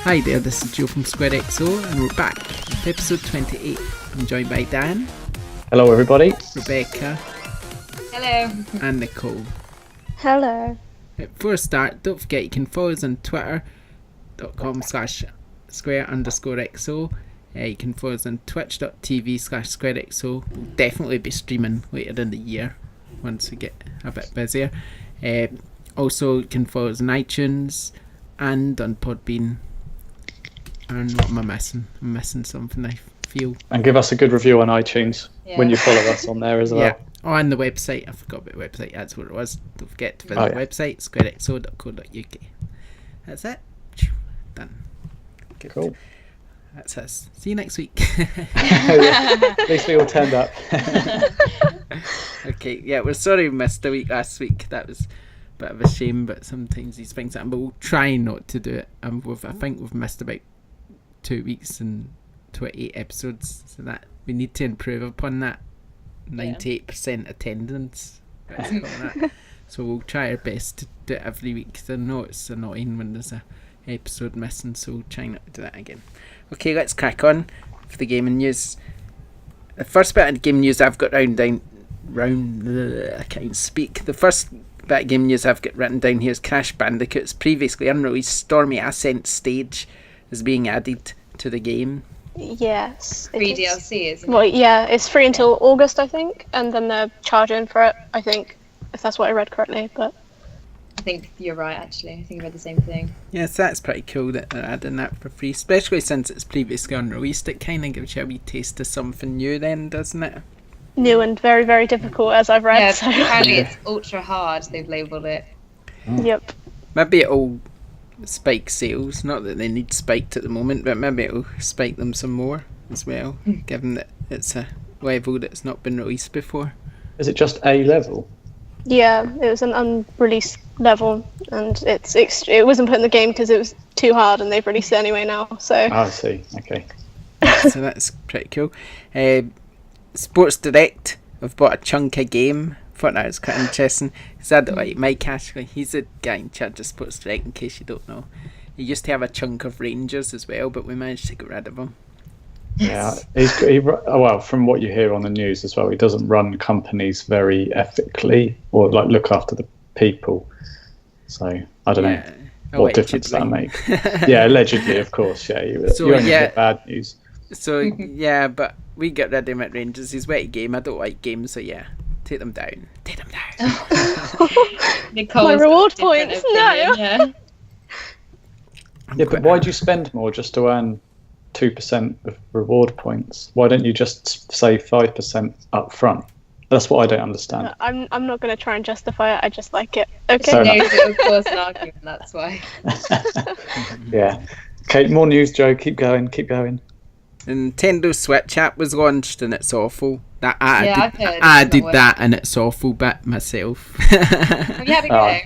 Hi there, this is Joe from SquareXO and we're back with episode 28. I'm joined by Dan. Hello everybody. Rebecca. Hello. And Nicole. Hello. Before I start, don't forget you can follow us on twitter.com/square_XO. You can follow us on twitch.tv/SquareXO. We'll definitely be streaming later in the year once we get a bit busier. Also, you can follow us on iTunes and on Podbean. And what am I missing? I'm missing something, I feel. And give us a good review on iTunes when you follow us on there as well. Yeah. Oh, and the website. I forgot about the website. That's what it was. Don't forget to visit the website, squarexo.co.uk. That's it. Done. Good. Cool. That's us. See you next week. At least we all turned up. Okay, yeah, we're sorry we missed a week last week. That was a bit of a shame, but sometimes these things happen. But we'll try not to do it. I think we've missed about 2 weeks and 28 episodes, so that we need to improve upon that 98% attendance. So we'll try our best to do it every week, because I know it's annoying when there's a episode missing, so we'll try not to do that again. Okay, let's crack on for the gaming news. The first bit of gaming news I've got I can't even speak. The first bit of gaming news I've got written down here is Crash Bandicoot's previously unreleased Stormy Ascent stage is being added to the game. Yes. Free DLC, isn't it? Well, yeah, it's free until August, I think, and then they're charging for it, I think, if that's what I read correctly. But I think you're right, actually. I think I read the same thing. Yes, that's pretty cool that they're adding that for free, especially since it's previously unreleased. It kind of gives you a wee taste of something new then, doesn't it? new and very, very difficult, as I've read. Yeah, So. apparently it's ultra hard, they've labelled it. Yep. Maybe it'll spike sales, not that they need spiked at the moment, but maybe it'll spike them some more as well, given that it's a level that's not been released before. Is it just a level? Yeah, it was an unreleased level, and it wasn't put in the game because it was too hard, and they've released it anyway now. So. I see. Okay. So that's pretty cool. Sports Direct have bought a chunk of game. Thought that was quite interesting. Because I don't like Mike Ashley. He's the guy in charge of Sports Direct, in case you don't know. He used to have a chunk of Rangers as well, but we managed to get rid of him. Yeah, well, from what you hear on the news as well, he doesn't run companies very ethically or like look after the people. So I don't know what difference that makes. Yeah, allegedly, of course. Yeah, you only get bad news. So yeah, but we get rid of him at Rangers. He's wet game. I don't like games, so yeah, take them down. Take them down. My reward points. No. Yeah, but why do you spend more just to earn 2% of reward points? Why don't you just say 5% up front? That's what I don't understand. I'm not going to try and justify it. I just like it. Okay. No, of course, an argument. That's why. Yeah. Okay, more news, Joe. Keep going. Keep going. The Nintendo Switch app was launched and it's awful. I did that and it's awful bit myself. Have you had a go?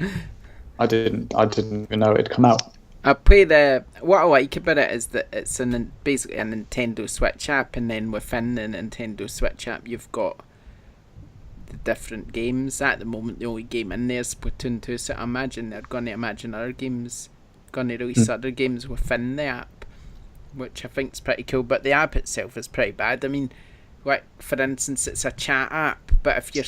I didn't even know it'd come out. What I like about it is that it's basically a Nintendo Switch app, and then within the Nintendo Switch app you've got the different games. At the moment the only game in there is Splatoon 2, so I imagine they're going to release other games within the app, which I think is pretty cool. But the app itself is pretty bad. I mean, like for instance, it's a chat app, but if your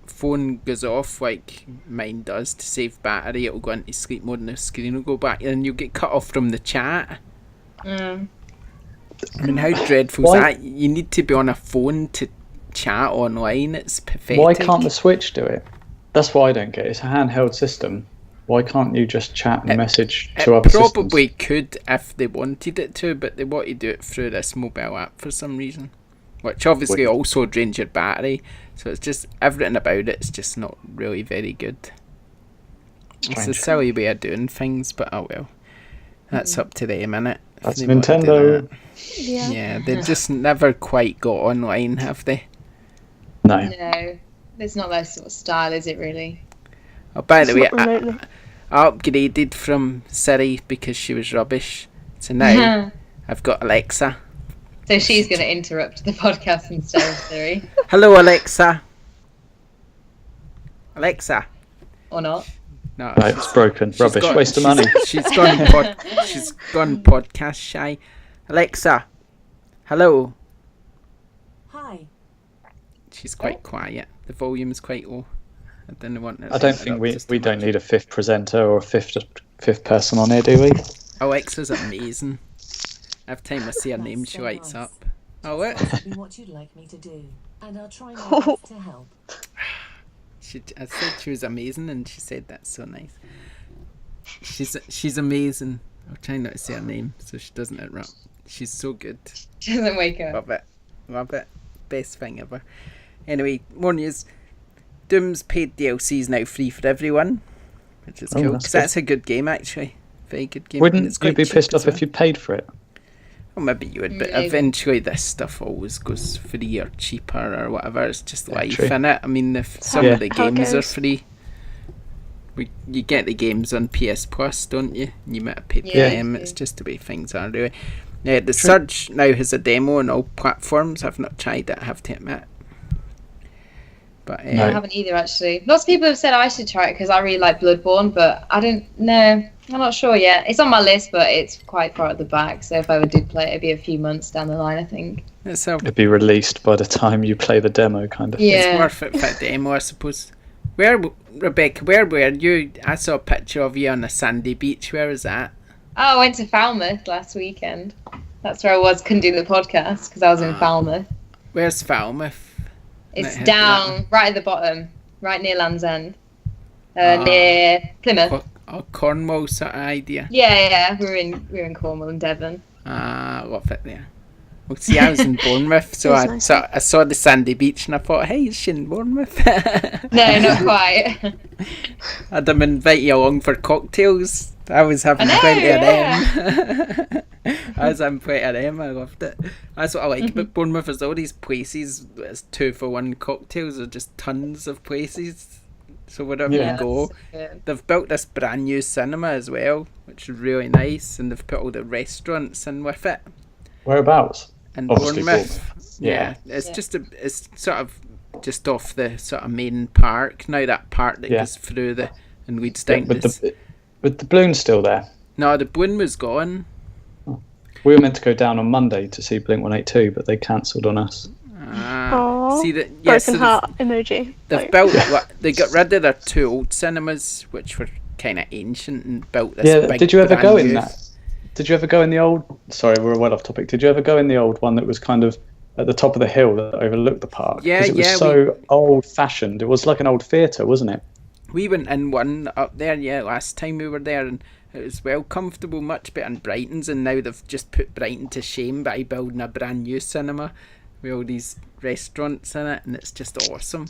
phone goes off like mine does to save battery, it'll go into sleep mode and the screen will go back and you'll get cut off from the chat. I mean, how dreadful is that? You need to be on a phone to chat online. It's pathetic. Why can't the Switch do it? That's what I don't get. It's a handheld system. Why can't you just chat and message to other systems? Probably could if they wanted it to, but they want to do it through this mobile app for some reason, which obviously also drains your battery. So it's just, everything about it's just not really very good. Strange. It's a silly way of doing things, but oh well. That's up to them, innit? That's Nintendo. Yeah, they just never quite got online, have they? No. No, it's not their sort of style, is it really? Oh, by the way, I upgraded from Siri because she was rubbish. So now I've got Alexa. So she's going to interrupt the podcast instead of Siri. Hello, Alexa. Alexa. Or not. No, Right, it's broken. Rubbish. Waste of money. She's gone podcast shy. Alexa, hello. Hi. She's quite quiet. The volume's quite low. I don't think we don't need a fifth presenter or a fifth person on here, do we? Alexa's amazing. Every time I see her name, she lights up. Oh, what? Ask me what you'd like me to do, and I'll try my best to help. I said she was amazing, and she said that's so nice. She's amazing. I'm trying not to say her name so she doesn't interrupt. She's so good. She doesn't wake up. Love it. Best thing ever. Anyway, more news. Doom's paid DLC is now free for everyone, which is cool, because that's a good game, actually. Very good game. Wouldn't you be pissed off if you paid for it? Well, maybe you would, but eventually this stuff always goes free or cheaper or whatever. It's just life, innit? I mean, if some of the games are free, you get the games on PS Plus, don't you? You might have paid for them. It's just the way things are, really. The Surge now has a demo on all platforms. I've not tried it, I have to admit. But I haven't either, actually. Lots of people have said I should try it because I really like Bloodborne, but I don't know. I'm not sure yet. It's on my list, but it's quite far at the back. So if I ever did play it, it'd be a few months down the line, I think. It'd be released by the time you play the demo, kind of. Yeah. It's worth it for a demo, I suppose. Rebecca, where were you? I saw a picture of you on a sandy beach. Where was that? Oh, I went to Falmouth last weekend. That's where I was. Couldn't do the podcast because I was in Falmouth. Where's Falmouth? It's down, right at the bottom, right near Land's End, near Plymouth. Cornwall sort of idea. Yeah, we're in Cornwall and Devon. Love it there. Well, see, I was in Bournemouth, so I saw the sandy beach and I thought, hey, is she in Bournemouth? No, not quite. I'd invite you along for cocktails. I was having plenty of them. I was having plenty of them. I loved it. That's what I like about Bournemouth, is all these places. It's 2-for-1 cocktails. There's just tons of places. So wherever you go, they've built this brand new cinema as well, which is really nice, and they've put all the restaurants in with it. Whereabouts? In Bournemouth. Yeah. It's sort of just off the sort of main park. Now that part that goes through and leads down. But the balloon's still there. No, the balloon was gone. We were meant to go down on Monday to see Blink 182, but they cancelled on us. See that? Broken heart emoji. They've built. They got rid of their 2 old cinemas, which were kind of ancient, and built this. Big, did you ever go in that? Did you ever go in the old? Sorry, we're well off topic. Did you ever go in the old one that was kind of at the top of the hill that overlooked the park? Yeah, it was so old-fashioned. It was like an old theatre, wasn't it? We went in one up there, last time we were there, and it was well comfortable, much better than Brighton's, and now they've just put Brighton to shame by building a brand new cinema with all these restaurants in it, and it's just awesome.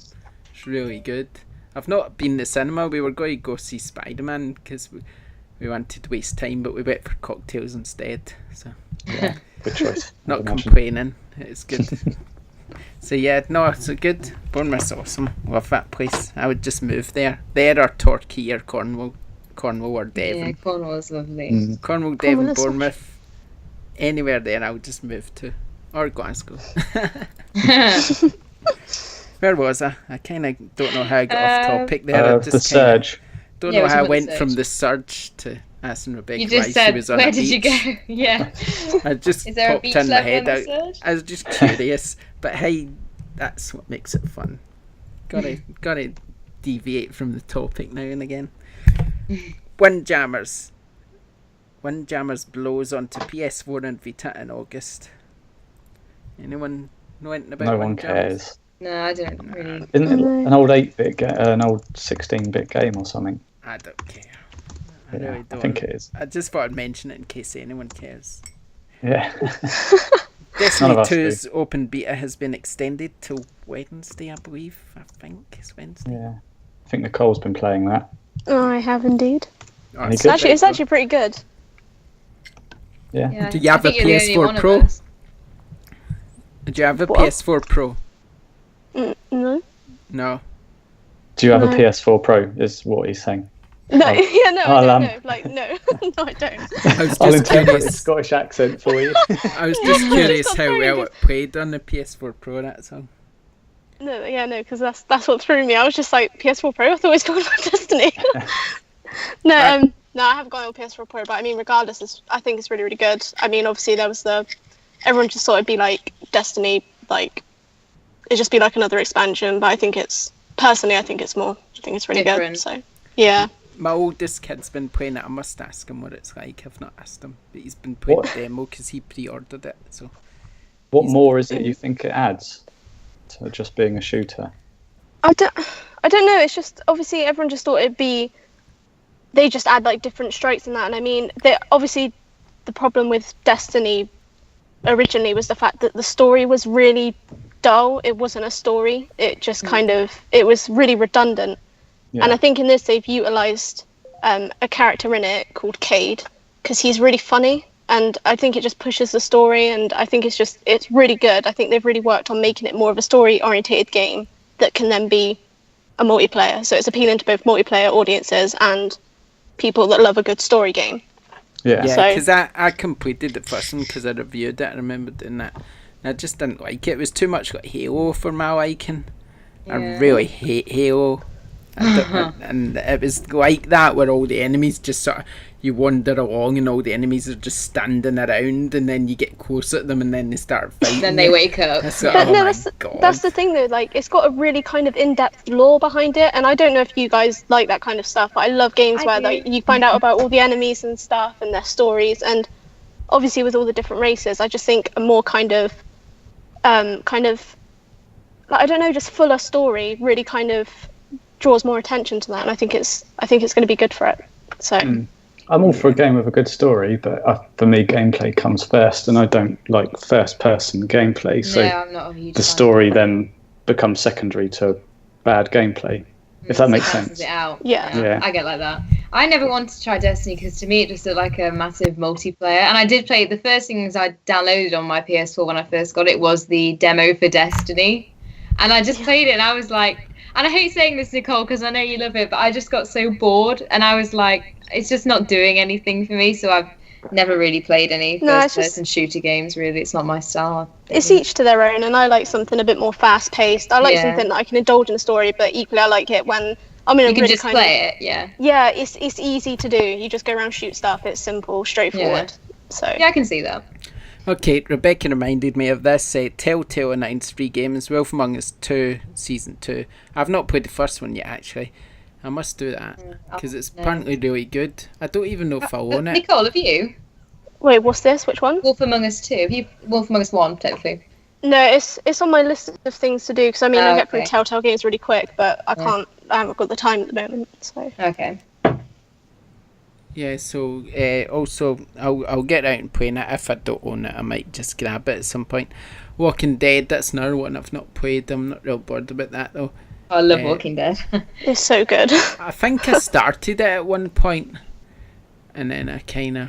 It's really good. I've not been to the cinema. We were going to go see Spider-Man because we wanted to waste time, but we went for cocktails instead. So yeah, good choice. Not complaining. It's good. So it's good. Bournemouth's awesome. Love that place. I would just move there. There or Torquay or Cornwall or Devon. Yeah, Cornwall's lovely. Cornwall, Devon, Bournemouth. Anywhere there, I would just move to. Or Glasgow. Where was I? I kind of don't know how I got off topic there. The Surge. Don't know how I went from the Surge to asking Rebecca you just why said, she was on where a beach. Did you go? Yeah. I just Is there popped a beach in my level head on the out. Surge? I was just curious, but hey, that's what makes it fun. Gotta deviate from the topic now and again. Windjammers blows onto PS4 and Vita in August. Anyone know anything about No one cares. No, I don't really. Isn't it an old 8-bit, an old 16-bit game or something? I don't care. I Yeah, really don't. I think it is. I just thought I'd mention it in case anyone cares. Yeah. Destiny None of us 2's open beta has been extended till Wednesday, I believe. I think it's Wednesday. Yeah. I think Nicole's been playing that. Oh, I have indeed. Oh, It's It's actually pretty good. Yeah. Do you have a PS4 Pro? Do you have a What? PS4 Pro? No. No. Do you have a No. PS4 Pro? Is what he's saying. No, Oh. yeah, no, I'll, I don't know. Like, no, no, I don't. I was I'll just interpret the curious. Scottish accent for you. I was just curious It's not how very well good. it played on the PS4 Pro, that's all. No, yeah, no, because that's what threw me. I was just like, PS4 Pro? I thought it was called Destiny. No, I haven't got it on PS4 Pro, but I mean, regardless, I think it's really, really good. I mean, obviously, everyone just thought it'd be like Destiny, like it'd just be like another expansion. But I think it's more. I think it's really Different. good. So yeah. My oldest kid's been playing it. I must ask him what it's like. I've not asked him, but he's been playing the demo because he pre-ordered it. So, what more is it you think it adds to just being a shooter? I don't know. It's just obviously everyone just thought it'd be. They just add like different strikes in that, and I mean, obviously the problem with Destiny originally was the fact that the story was really dull. It wasn't a story. It just it was really redundant. Yeah. And I think in this they've utilised a character in it called Cade because he's really funny, and I think it just pushes the story, and I think it's really good. I think they've really worked on making it more of a story-orientated game that can then be a multiplayer. So it's appealing to both multiplayer audiences and people that love a good story game. Yeah, because I completed the first one because I reviewed it. I remember doing that. And I just didn't like it. It was too much like Halo for my liking. Yeah. I really hate Halo. And it was like that where all the enemies just sort of, you wander along and all the enemies are just standing around, and then you get closer to them and then they start fighting. Then they wake up. That's the thing though, like it's got a really kind of in-depth lore behind it, and I don't know if you guys like that kind of stuff, but I love games where like you find out about all the enemies and stuff and their stories, and obviously with all the different races, I just think a more kind of like, I don't know, just fuller story really kind of draws more attention to that, and I think it's going to be good for it. So I'm all for a game with a good story, but for me gameplay comes first, and I don't like first person gameplay, so I'm not a huge the story then becomes secondary to bad gameplay, if that makes sense. It out. Yeah, I get like that. I never wanted to try Destiny because to me it just looked like a massive multiplayer, and I did play the first things I downloaded on my PS4 when I first got it was the demo for Destiny, and I just played it and I was like, and I hate saying this, Nicole, because I know you love it, but I just got so bored, and I was like, it's just not doing anything for me, so I've never really played any first-person shooter games, really. It's not my style. It's each to their own, and I like something a bit more fast-paced. I like something that I can indulge in a story, but equally I like it when I'm in a really kind of... You can just play it, Yeah, it's easy to do. You just go around, shoot stuff. It's simple, straightforward. So yeah, I can see that. Okay, Rebecca reminded me of this. Telltale announced 3 games, Wolf Among Us 2, Season 2. I've not played the first one yet, actually. I must do that, because it's apparently really good. I don't even know if I own it. Nicole, have you? Wait, what's this? Which one? Wolf Among Us 2. Have you? Wolf Among Us 1, technically. No, it's on my list of things to do, because I mean, I get through Telltale games really quick, but I haven't got the time at the moment, so... Okay. Yeah, so also I'll get out and play it. If I don't own it, I might just grab it at some point. Walking Dead, that's another one I've not played. I'm not real bored about that though. I love Walking Dead. It's so good. I think I started it at one point, and then I kind of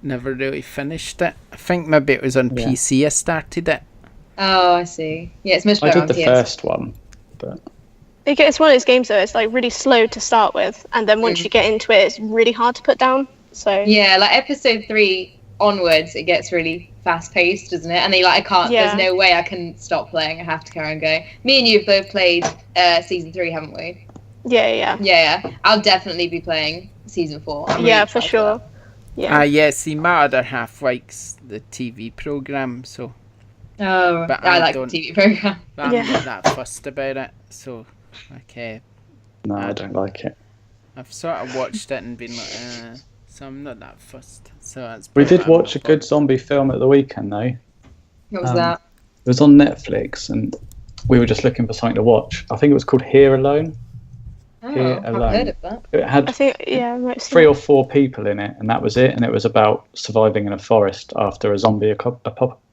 never really finished it. I think maybe it was on PC I started it. Oh, I see. Yeah, it's much better on PS. I did the first one, but... It's one of those games though, it's like really slow to start with, and then once you get into it, it's really hard to put down. So yeah, like episode 3 onwards, it gets really fast paced, doesn't it? And then I can't. There's no way I can stop playing. I have to carry on going. Me and you have both played season 3, haven't we? Yeah. I'll definitely be playing season 4. For sure. Yeah. See, my other half likes the TV program, so. Oh, but I like the TV program. But I'm not that fussed about it, so. Okay. No, I don't like it. I've sort of watched it and been like, so I'm not that fussed. So that's. We did watch a good zombie film at the weekend, though. What was that? It was on Netflix, and we were just looking for something to watch. I think it was called Here Alone. Here Alone. I've heard of that. It had 3 or 4 people in it, and that was it. And it was about surviving in a forest after a zombie apocalypse.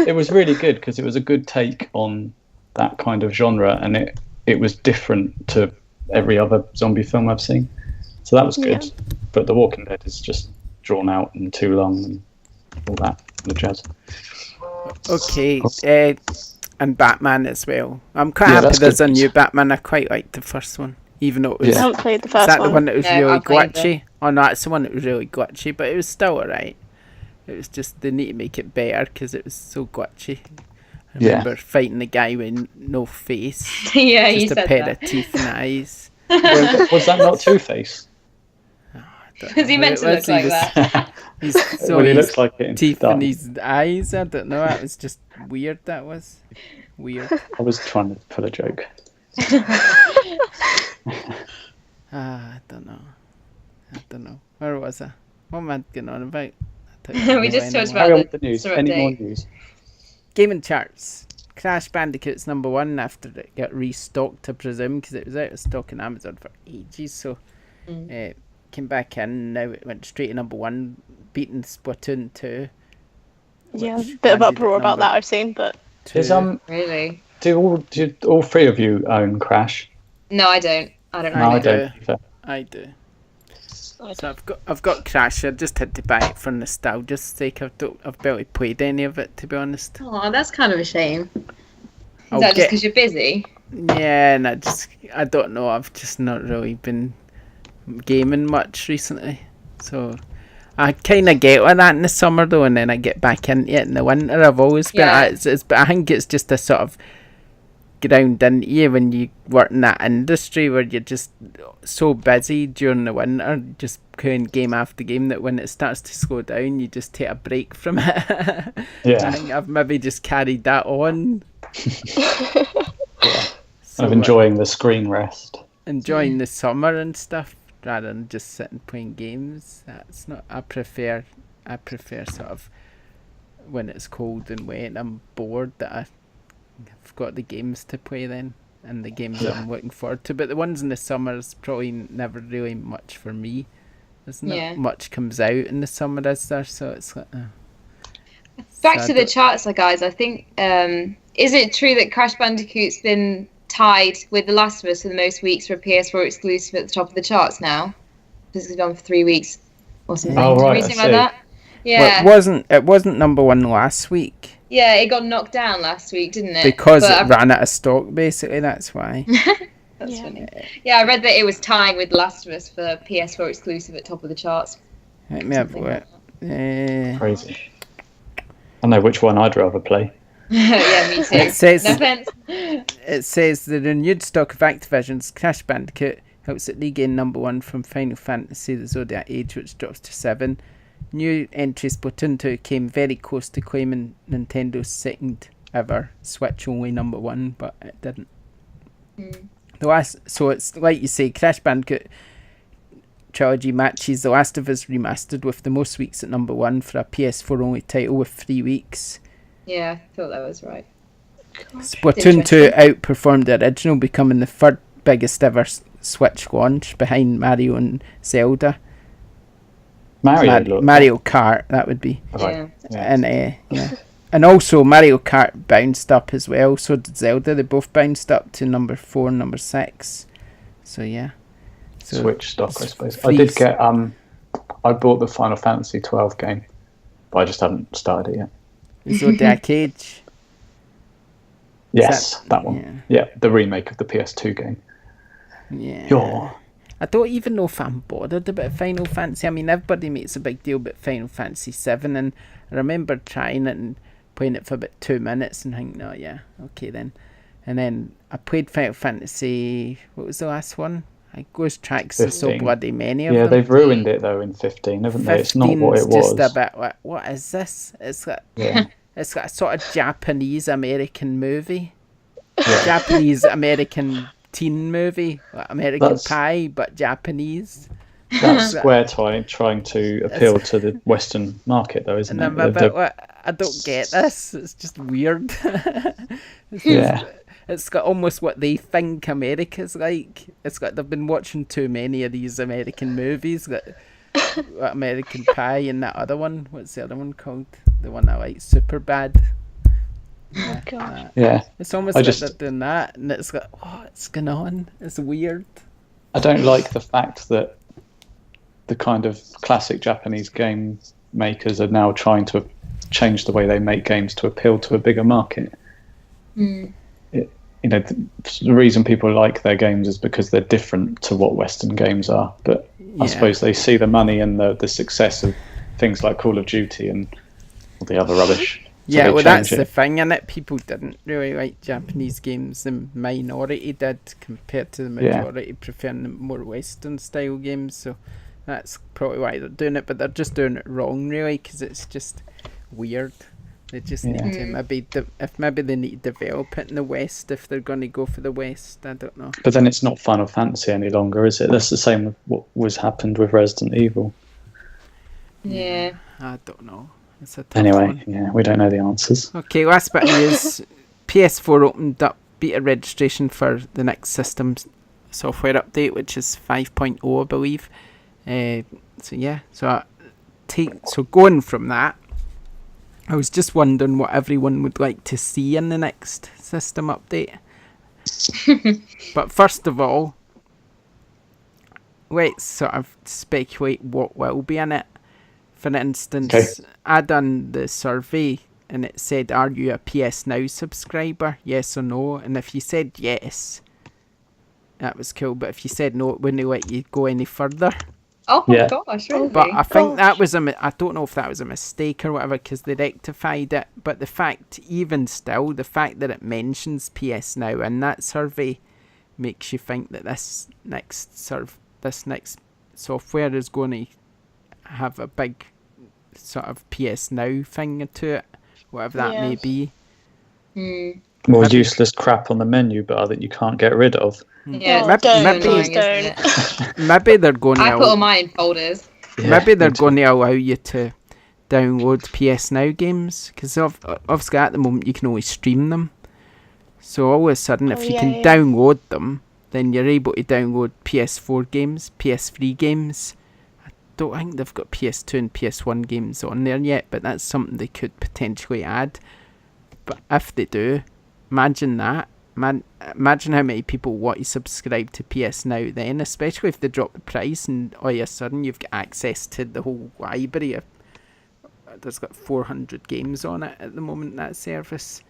It was really good because it was a good take on that kind of genre, and it was different to every other zombie film I've seen. So that was good. But The Walking Dead is just drawn out and too long and all that the jazz. Okay, and Batman as well. I'm quite happy there's a new Batman. I quite liked the first one, even though it was. I haven't played the first one. Is that the one that was really glitchy? Oh no, it's the one that was really glitchy, but it was still alright. It was just they need to make it better because it was so glitchy. I remember fighting the guy with no face. Yeah, you just said a pair that. of teeth and eyes. Was that not Two-Face? Was he meant to look like that? He's so Well, he his looks like it in teeth Dark. and his eyes. I don't know. That was just weird. That was weird. I was trying to pull a joke. I don't know. Where was I? What am I getting on about? We just talked Carry on about with the news. sort of Any more update. news? Gaming charts. Crash Bandicoot's number one after it got restocked, I presume, because it was out of stock on Amazon for ages. So came back in. Now it went straight to number one, beating Splatoon 2. Yeah, which bit of landed uproar at about number that I've seen, but 2. Is Really? do all three of you own Crash? No, I don't. I don't No, really. I don't. Either. I do. So I've got Crash. I just had to buy it for nostalgia's sake. I've barely played any of it, to be honest. Oh, that's kind of a shame. Is I'll that just get- because you're busy? Yeah, and I don't know. I've just not really been gaming much recently, so I kind of get like that in the summer though, and then I get back into it in the winter. I've always been. Yeah. But I think it's just a sort of ground into you when you work in that industry where you're just so busy during the winter, just playing game after game, that when it starts to slow down, you just take a break from it. Yeah. I think I've maybe just carried that on. So, I'm enjoying the screen rest. enjoying the summer and stuff rather than just sitting playing games. That's not. I prefer sort of when it's cold and wet and I'm bored that I've got the games to play then, and the games that I'm looking forward to. But the ones in the summer is probably never really much for me. There's not much comes out in the summer, is there? So it's like. Back So to I the don't- charts, like, guys. I think is it true that Crash Bandicoot's been tied with The Last of Us for the most weeks for a PS4 exclusive at the top of the charts now? This has gone for 3 weeks or something. Oh, right, Something I like see. that. Yeah. Well, it wasn't number one last week Yeah, it got knocked down last week, didn't it? because But it ran out of stock. Basically, that's why. That's Yeah. funny. Yeah, I read that it was tying with The Last of Us for PS4 exclusive at top of the charts. Let me have a Something look. like Crazy. I know which one I'd rather play. Yeah, me too. It says- No offense. It says the renewed stock of Activision's Crash Bandicoot helps it regain number one from Final Fantasy The Zodiac Age, which drops to 7. New entry Splatoon 2 came very close to claiming Nintendo's second ever Switch only number one, but it didn't. So it's like you say, Crash Bandicoot trilogy matches The Last of Us remastered with the most weeks at number one for a PS4 only title with 3 weeks. Yeah, I thought that was right. Splatoon 2 outperformed the original, becoming the third biggest ever Switch launch behind Mario and Zelda. Mario Kart, that would be. Right. Yeah. And and also Mario Kart bounced up as well, so did Zelda. They both bounced up to number 4 and number 6. So yeah. So Switch stock, I suppose. free I did get I bought the Final Fantasy 12 game, but I just haven't started it yet. Zodiac Age. Yes, that one. Yeah, the remake of the PS2 game. Yeah. Yeah. I don't even know if I'm bothered about Final Fantasy. I mean, everybody makes a big deal about Final Fantasy 7, and I remember trying it and playing it for about 2 minutes and thinking, oh yeah, okay then. And then I played Final Fantasy, what was the last one? It goes tracks are so 15. bloody many of Yeah, them. they've ruined it though in 15, haven't they? It's not what it 15's was. just a bit like, what is this? It's like, Yeah. it's like a sort of Japanese American movie. Yeah. Japanese American teen movie. Like American That's- Pie, but Japanese. That's Square trying to appeal to the Western market though, isn't And I'm it? a bit like, I don't get this. It's just weird. Yeah. It's got almost what they think America's like. It's got they've been watching too many of these American movies. Like American Pie and that other one. What's the other one called? The one I like, Superbad. Yeah, God. Yeah. it's almost I like just- they're doing that, and it's like, what's going on? It's weird. I don't like the fact that the kind of classic Japanese game makers are now trying to change the way they make games to appeal to a bigger market. The reason people like their games is because they're different to what Western games are. But I Yeah. suppose they see the money and the success of things like Call of Duty and all the other rubbish. Yeah, they well, that's change the it. thing, innit? People didn't really like Japanese games. The minority did, compared to the Yeah. majority preferring the more Western style games. So that's probably why they're doing it, but they're just doing it wrong, really, because it's just weird. They just need to maybe they need to develop it in the West if they're going to go for the West. I don't know. But then it's not Final Fantasy any longer, is it? That's the same with what was happened with Resident Evil. Yeah. I don't know. It's a tough Anyway, one. yeah, we don't know the answers. Okay, last bit of news. PS4 opened up beta registration for the next system software update, which is 5.0, I believe. So going from that, I was just wondering what everyone would like to see in the next system update. But first of all, let's sort of speculate what will be in it. For instance, I done the survey and it said, are you a PS Now subscriber? Yes or no? And if you said yes, that was cool. But if you said no, it wouldn't let you go any further. Oh my Yeah. gosh, really? But I think that was I don't know if that was a mistake or whatever, because they rectified it. But the fact, even still, the fact that it mentions PS Now in that survey makes you think that this next software is going to have a big sort of PS Now thing to it, whatever that may be. More Maybe- useless crap on the menu bar that you can't get rid of. Yeah, Oh, it's don't, maybe- annoying, please isn't don't. it? Maybe they're going I to put all mine in folders. maybe they're me too. going to allow you to download PS Now games, because obviously at the moment you can only stream them. So all of a sudden, if you can download them, then you're able to download PS4 games, PS3 games. I don't think they've got PS2 and PS1 games on there yet, but that's something they could potentially add. But if they do, imagine that. Imagine how many people want to subscribe to PS Now then, especially if they drop the price and all of a sudden you've got access to the whole library. There's got 400 games on it at the moment, that service.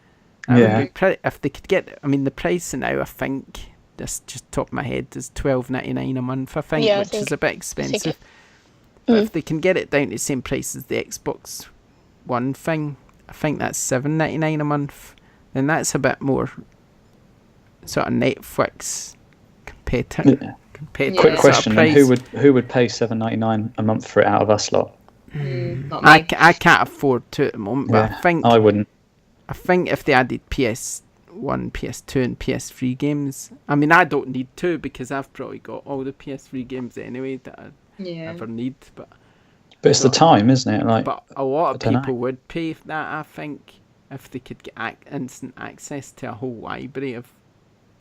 That would be if they could get, I mean, the price now, I think, this just top of my head, is $12.99 a month, I think, which is a bit expensive. But if they can get it down to the same price as the Xbox One thing, I think that's $7.99 a month. Then that's a bit more sort of Netflix compared to Quick sort of question: then price. who would pay $7.99 a month for it out of us lot? Not me. I can't afford to at the moment, but Yeah, I think I wouldn't. if they added PS1, PS2 and PS3 games, I mean, I don't need to because I've probably got all the PS3 games anyway that I ever need, but But it's the time, isn't it? Like, but a lot of I dunno. people would pay for that, I think, if they could get instant access to a whole library of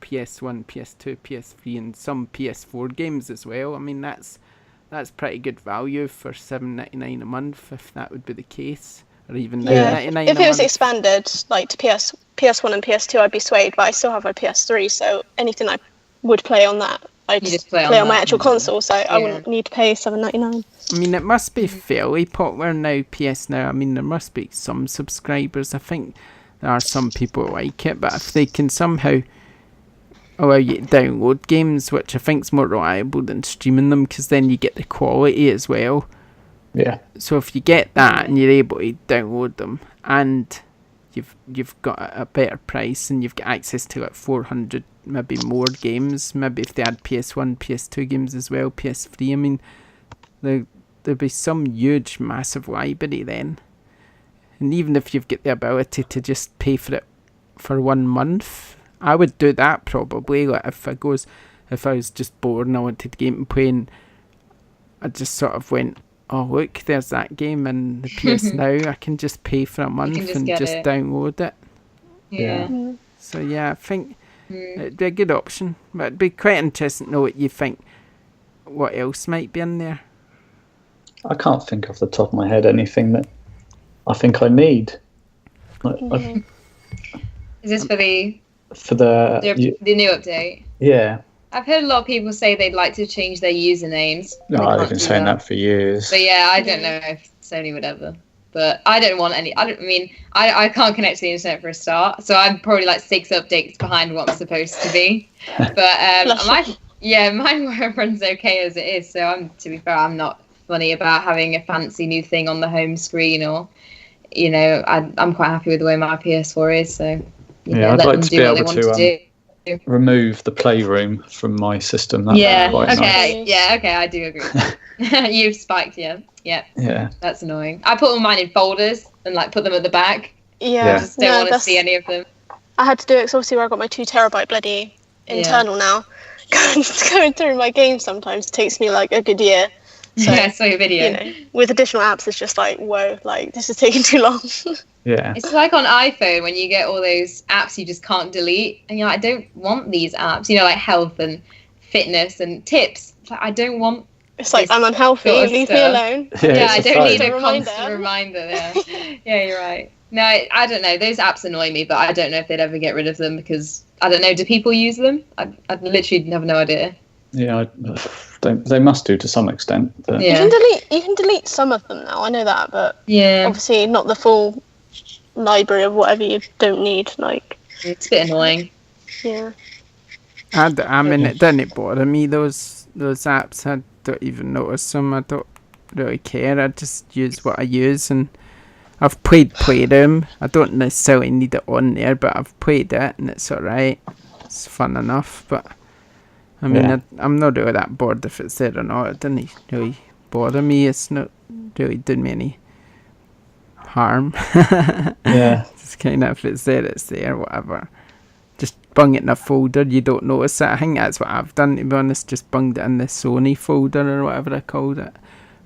PS1, PS2, PS3 and some PS4 games as well. I mean, that's pretty good value for $7.99 a month if that would be the case, or even $9.99 If a it was month. expanded like to PS1 and PS2, I'd be swayed, but I still have my PS3, so anything I would play on that, I'd just play play on on my that. actual console, so I wouldn't need to pay $7.99. I mean, it must be fairly popular now, PS Now. I mean, there must be some subscribers. I think there are some people who like it, but if they can somehow allow you to download games, which I think is more reliable than streaming them, because then you get the quality as well. yeah, So if you get that and you're able to download them, and you've got a better price and you've got access to like 400 maybe more games, maybe if they add PS1, PS2 games as well, PS3, I mean, there'd be some huge massive library then. And even if you've got the ability to just pay for it for 1 month, I would do that probably. Like if I was just bored and I wanted to game and play, and I just sort of went, oh look, there's that game in the PS Now, I can just pay for a month just and get just it. download it. Yeah. So yeah, I think it'd be a good option. But it'd be quite interesting to know what you think, what else might be in there. I can't think off the top of my head anything that I think I need. Like, Is this for the for the new update? yeah. I've heard a lot of people say they'd like to change their usernames. No, They I've can't been do saying that for years. But yeah, I don't know if Sony would ever. But I don't want any. I can't connect to the internet for a start, so I'm probably like 6 updates behind what I'm supposed to be. But mine runs okay as it is. So to be fair, I'm not funny about having a fancy new thing on the home screen or you know, I'm quite happy with the way my PS4 is. So I'd let like them to do be what they able want to to do. remove the Playroom from my system. That'd be quite Okay. nice. Yeah. Okay. I do agree. You've spiked. Yeah. Yeah. That's annoying. I put all mine in folders and like put them at the back. Yeah. I just don't want to see any of them. I had to do it because obviously where I got my 2 terabyte bloody internal now. Going through my games sometimes takes me like a good year. So, I saw your video. You know, with additional apps, it's just like, whoa, like this is taking too long. Yeah. It's like on iPhone when you get all those apps you just can't delete, and you're like, I don't want these apps. You know, like health and fitness and tips. It's like, I don't want. It's like I'm unhealthy. sort of Leave me stuff. alone. Yeah, I don't need a Reminder. constant reminder. Yeah, you're right. No, I don't know. Those apps annoy me, but I don't know if they'd ever get rid of them because I don't know. Do people use them? I literally have no idea. Yeah, they must do to some extent. But... Yeah. You can delete some of them now. I know that, but obviously not the full library of whatever you don't need. Like it's a bit annoying. Yeah. I mean, it didn't bother me. Those apps, I don't even notice them. I don't really care. I just use what I use, and I've played Playroom. I don't necessarily need it on there, but I've played it, and it's alright. It's fun enough, but I mean, I'm not really that bored if it's there or not. It doesn't really bother me. It's not really doing me any harm. Yeah. It's kind of, if it's there, whatever. Just bung it in a folder, you don't notice it. I think that's what I've done, to be honest. Just bunged it in the Sony folder or whatever I called it.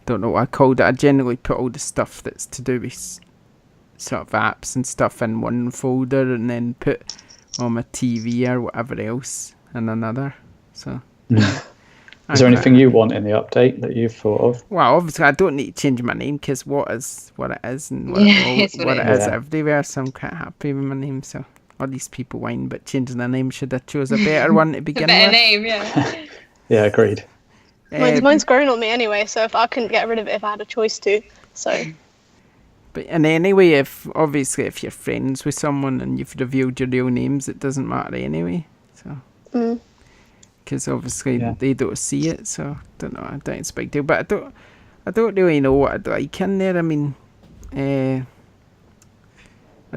Don't know what I called it. I generally put all the stuff that's to do with sort of apps and stuff in one folder, and then put all my TV or whatever else in another. So is there anything you want in the update that you've thought of? Well, obviously I don't need to change my name because what is what it is, and what it is everywhere, so I'm quite happy with my name. So all these people whine but changing their name, should have chose a better one to begin a better with. name, yeah. Yeah, agreed. Mine's grown on me anyway, so if I couldn't get rid of it if I had a choice to. So And anyway, if you're friends with someone and you've revealed your real names, it doesn't matter anyway. So because obviously they don't see it, so I don't know. I don't think it's a big deal, but I don't really know what I'd like in there. I mean, I'd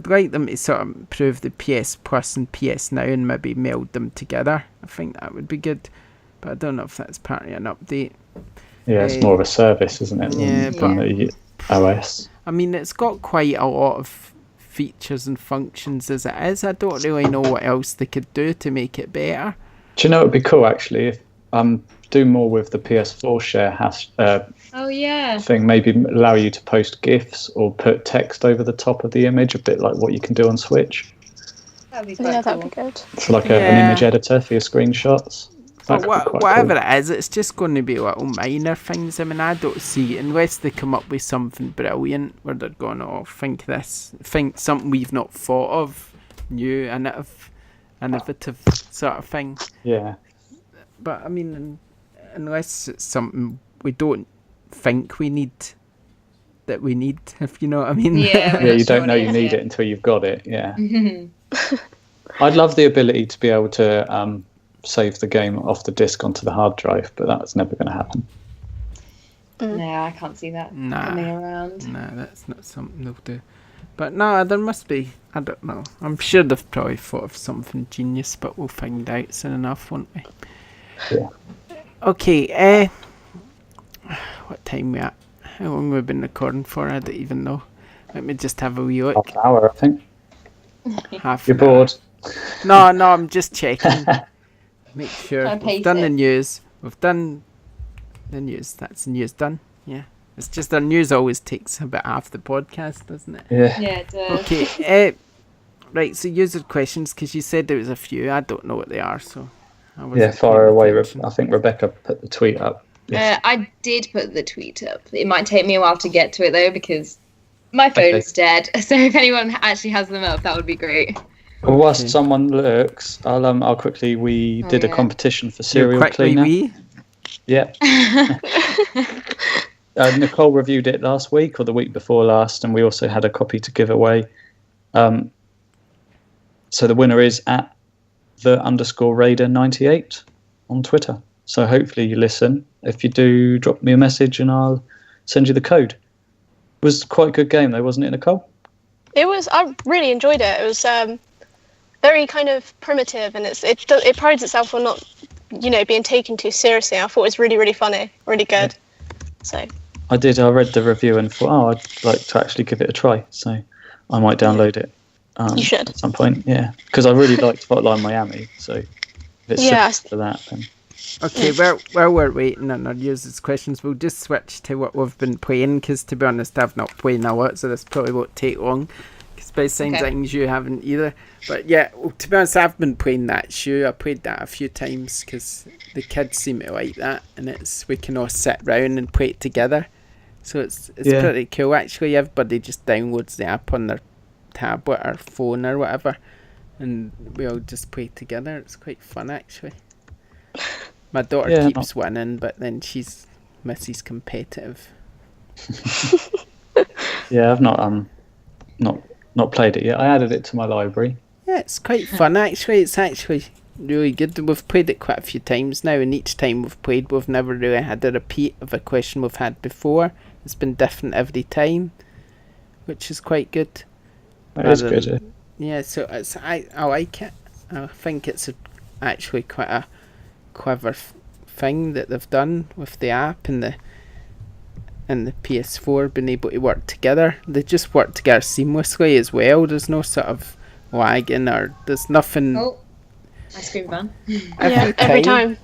like them to sort of improve the PS Plus and PS Now and maybe meld them together. I think that would be good, but I don't know if that's part of an update. Yeah, it's more of a service, isn't it? Than the OS. I mean, it's got quite a lot of features and functions as it is. I don't really know what else they could do to make it better. Do you know it would be cool actually if do more with the PS4 share thing? Maybe allow you to post GIFs or put text over the top of the image, a bit like what you can do on Switch. That'd be quite cool. that'd be good. So like an image editor for your screenshots. But whatever it is, it's just going to be little minor things. I mean, I don't see, unless they come up with something brilliant where they're going, think something we've not thought of, new, innovative sort of thing. Yeah. But I mean, unless it's something we don't think we need, if you know what I mean. Yeah, you don't know you need it until you've got it. Yeah. I'd love the ability to be able to save the game off the disc onto the hard drive, but that's never going to happen. No, I can't see that coming around. No, that's not something they'll do. But no, there must be. I don't know. I'm sure they've probably thought of something genius, but we'll find out soon enough, won't we? Yeah. Okay. What time we at? How long we've been recording for? I don't even know. Let me just have a wee look. Half an hour, I think. You're bored? No, I'm just checking. Make sure we've done the news. We've done the news. That's the news done. Yeah. It's just our news always takes about half the podcast, doesn't it? Yeah. Yeah, it does. Okay. Right, so user questions, because you said there was a few. I don't know what they are, so... far away. I think Rebecca put the tweet up. I did put the tweet up. It might take me a while to get to it, though, because my phone's dead. So if anyone actually has them up, that would be great. Well, whilst someone looks, I'll quickly. We did a competition for serial cleaner. Yeah. Nicole reviewed it last week or the week before last, and we also had a copy to give away. So the winner is at @the_Raider98 on Twitter. So hopefully you listen. If you do, drop me a message and I'll send you the code. It was quite a good game though, wasn't it, Nicole? I really enjoyed it. It was very kind of primitive, and it prides itself on not, being taken too seriously. I thought it was really, really funny, really good. So I read the review and thought, I'd like to actually give it a try. So I might download it. You should at some point. Yeah, because I really liked Hotline Miami. So if it's similar to that, then. Okay, while we're waiting on our users' questions, we'll just switch to what we've been playing, because to be honest, I've not played a lot, so this probably won't take long, because by the same things you haven't either. But yeah, to be honest, I've been playing that shoe. I played that a few times, because the kids seem to like that, and we can all sit round and play it together. So it's pretty cool, actually. Everybody just downloads the app on their tablet or phone or whatever, and we all just play together. It's quite fun, actually. My daughter keeps winning, but then she's Missy's competitive. Yeah, I've not played it yet. I added it to my library. Yeah, it's quite fun, actually. It's actually really good. We've played it quite a few times now, and each time we've played, we've never really had a repeat of a question we've had before. It's been different every time, which is quite good. That is good. Yeah, so I like it. I think it's actually quite a clever thing that they've done with the app and the PS4 being able to work together. They just work together seamlessly as well. There's no sort of lagging, or there's nothing. Oh, ice cream van. Every time.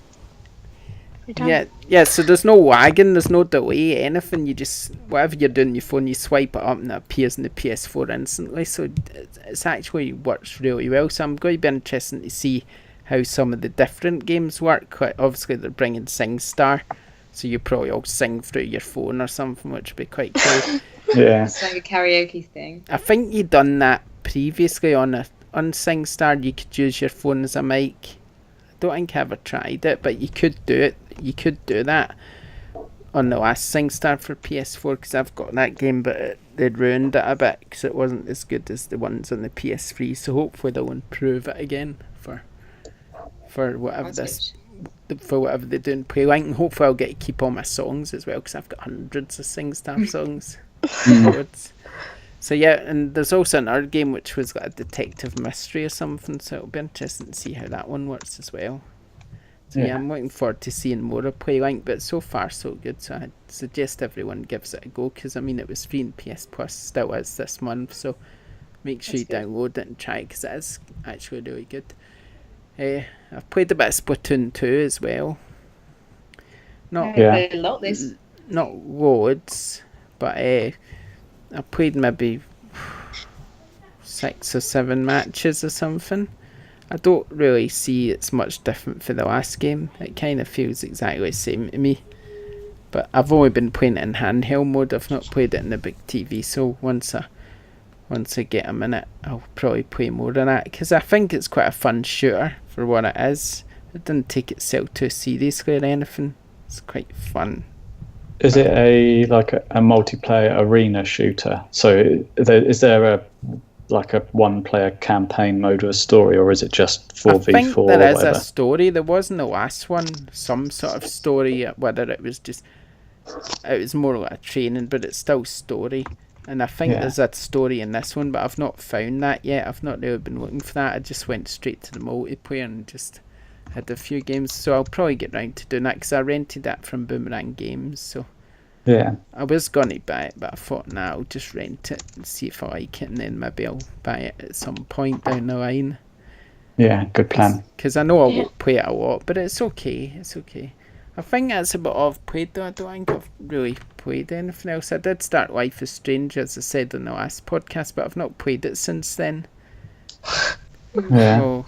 Yeah, so there's no lagging, there's no delay, anything. You just, whatever you're doing on your phone, you swipe it up and it appears in the PS4 instantly. So it's actually works really well. So I'm going to be interested to see how some of the different games work. Quite obviously, they're bringing SingStar, so you probably all sing through your phone or something, which would be quite cool. Yeah, it's like a karaoke thing. I think you done that previously on SingStar. You could use your phone as a mic. I don't think I ever tried it, but you could do it. You could do that on the last SingStar for PS4, because I've got that game, but they'd ruined it a bit because it wasn't as good as the ones on the PS3. So hopefully they'll improve it again for whatever for whatever they do in Playlink, and hopefully I'll get to keep all my songs as well, because I've got hundreds of SingStar songs. So yeah, and there's also another game which was like a detective mystery or something, so it'll be interesting to see how that one works as well. So yeah, I'm looking forward to seeing more of Playlink, but so far so good, so I'd suggest everyone gives it a go, because I mean it was free in PS Plus, still is this month, so make sure you download it and try it, because it is actually really good. I've played a bit of Splatoon 2 as well. Not loads, but I played maybe 6 or 7 matches or something. I don't really see it's much different for the last game. It kind of feels exactly the same to me. But I've only been playing it in handheld mode. I've not played it in the big TV. So once I get a minute, I'll probably play more than that. Because I think it's quite a fun shooter for what it is. It didn't take itself too seriously or anything. It's quite fun. Is it a multiplayer arena shooter? So is there a one-player campaign mode or a story, or is it just 4v4? I think there is a story. There was in the last one some sort of story, whether it was more like a training, but it's still story. And I think there's a story in this one, but I've not found that yet. I've not really been looking for that. I just went straight to the multiplayer and just had a few games. So I'll probably get round to doing that, because I rented that from Boomerang Games. So yeah, I was going to buy it, but I thought, nah, I'll just rent it and see if I like it, and then maybe I'll buy it at some point down the line. Yeah, good plan. Because I know I won't play it a lot, but it's okay. It's okay. I think that's about all I've played, though. I don't think I've really played anything else. I did start Life is Strange, as I said in the last podcast, but I've not played it since then. Yeah.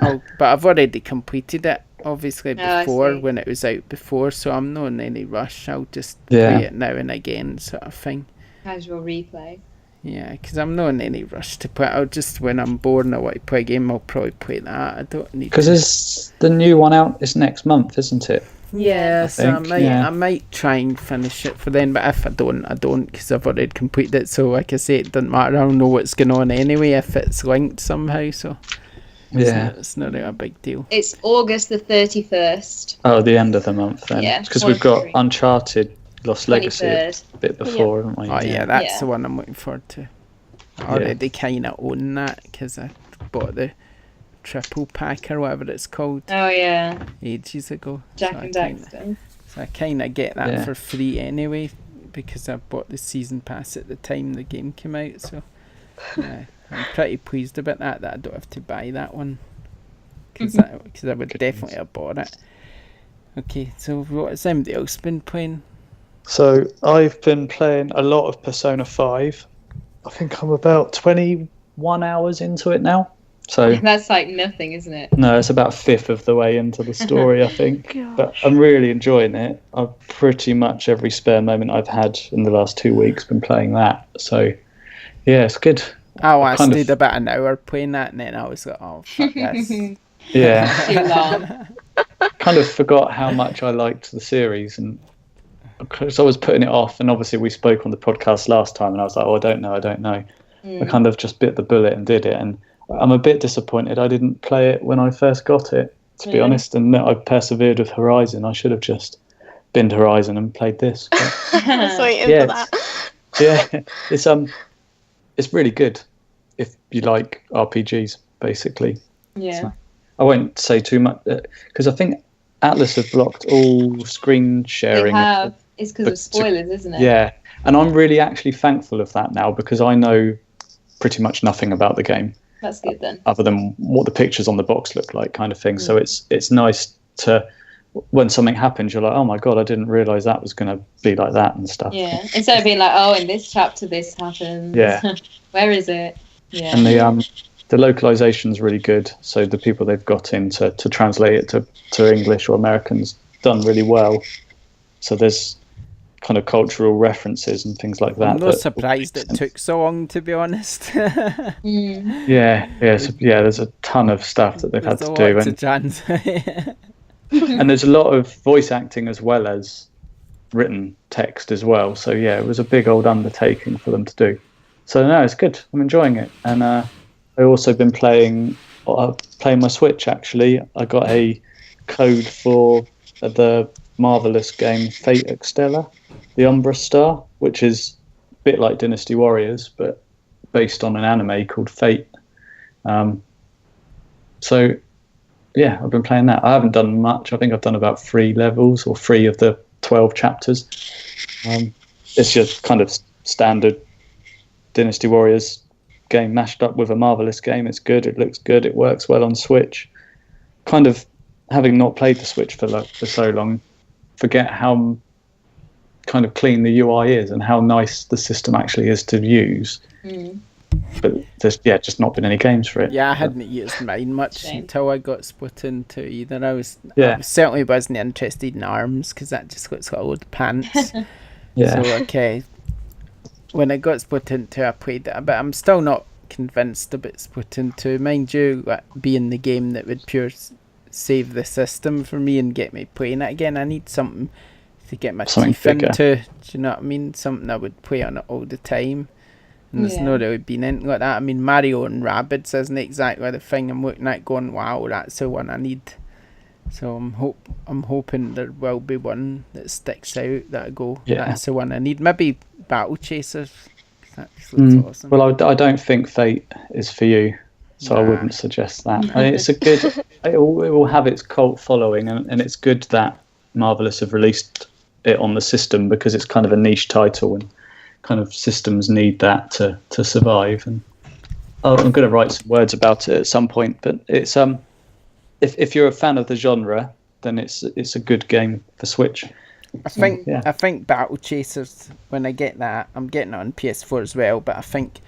But I've already completed it, obviously, before, when it was out before, so I'm not in any rush. I'll just play it now and again, sort of thing. Casual replay. Yeah, because I'm not in any rush to play it. I'll just, when I'm bored and I want to play a game, I'll probably play that. I don't need because is the new one out? It's next month, isn't it? Yeah, so I might try and finish it for then, but if I don't, because I've already completed it. So like I say, it doesn't matter. I'll know what's going on anyway if it's linked somehow. So yeah, it's not a big deal. It's August the 31st. Oh, the end of the month then. Yeah, because we've got Uncharted Lost Legacy a bit before, haven't we? Oh yeah, that's the one I'm looking forward to. I already kind of own that because I bought the triple pack or whatever it's called Oh yeah, ages ago. Jack and Daxter. So I kind of get that for free anyway because I bought the season pass at the time the game came out. So yeah, I'm pretty pleased about that I don't have to buy that one because I would definitely have bought it. Okay, so what has somebody else been playing? So I've been playing a lot of Persona 5. I think I'm about 21 hours into it now. So That's like nothing, isn't it? no, it's about a fifth of the way into the story, I think. Gosh. But I'm really enjoying it. I've pretty much every spare moment I've had in the last 2 weeks been playing that. So yeah, it's good. I stayed about an hour playing that and then I was like, oh, fuck this. Yeah. Too long. Kind of forgot how much I liked the series, and because I was putting it off, and obviously we spoke on the podcast last time and I was like, oh, I don't know. I kind of just bit the bullet and did it, and I'm a bit disappointed I didn't play it when I first got it, to be honest, and I persevered with Horizon. I should have just binned Horizon and played this. I was waiting for that. Yeah, it's really good if you like RPGs, basically. Yeah. So, I won't say too much because I think Atlas have blocked all screen sharing. They have. It's because of spoilers, isn't it? Yeah, and I'm really actually thankful of that now because I know pretty much nothing about the game. That's good then. Other than what the pictures on the box look like, kind of thing. So it's nice to, when something happens, you're like, oh my god, I didn't realise that was going to be like that and stuff. Yeah, instead of being like, oh, in this chapter this happens. Yeah. Where is it? Yeah. And the localization's really good. So the people they've got in to translate it to English or Americans done really well. So there's kind of cultural references and things like that. I'm not surprised it took so long, to be honest. Yeah, there's a ton of stuff that they've had to do. And there's a lot of voice acting as well as written text as well. So yeah, it was a big old undertaking for them to do. So no, it's good. I'm enjoying it. And I've also been playing my Switch, actually. I got a code for the marvelous game Fate Extella, the Umbra Star, which is a bit like Dynasty Warriors, but based on an anime called Fate. So yeah, I've been playing that. I haven't done much. I think I've done about 3 levels or 3 of the 12 chapters. It's just kind of standard Dynasty Warriors game mashed up with a marvelous game. It's good. It looks good. It works well on Switch. Kind of having not played the Switch for so long, forget how kind of clean the UI is and how nice the system actually is to use. But there's just not been any games for it. Yeah, I hadn't used mine much until I got split into either. I certainly wasn't interested in ARMS because that just looks like a load of pants. Yeah. So okay, when I got split into, I played it, but I'm still not convinced about split into. Mind you, being the game that would pure save the system for me and get me playing it again. I need something to get my teeth into. Do you know what I mean? Something I would play on it all the time. And there's not really been anything like that. I mean, Mario and Rabbids isn't exactly the thing I'm looking at going, wow, that's the one I need. So I'm hoping there will be one that sticks out that I go, that's the one I need. Maybe Battle Chasers. That just looks awesome. Well, I don't think Fate is for you, so I wouldn't suggest that. I mean, it's a good. It will have its cult following, and it's good that Marvelous have released it on the system because it's kind of a niche title and kind of systems need that to survive. And I'm going to write some words about it at some point, but it's if you're a fan of the genre, then it's a good game for Switch. I think Battle Chasers, when I get that, I'm getting it on PS4 as well, but I think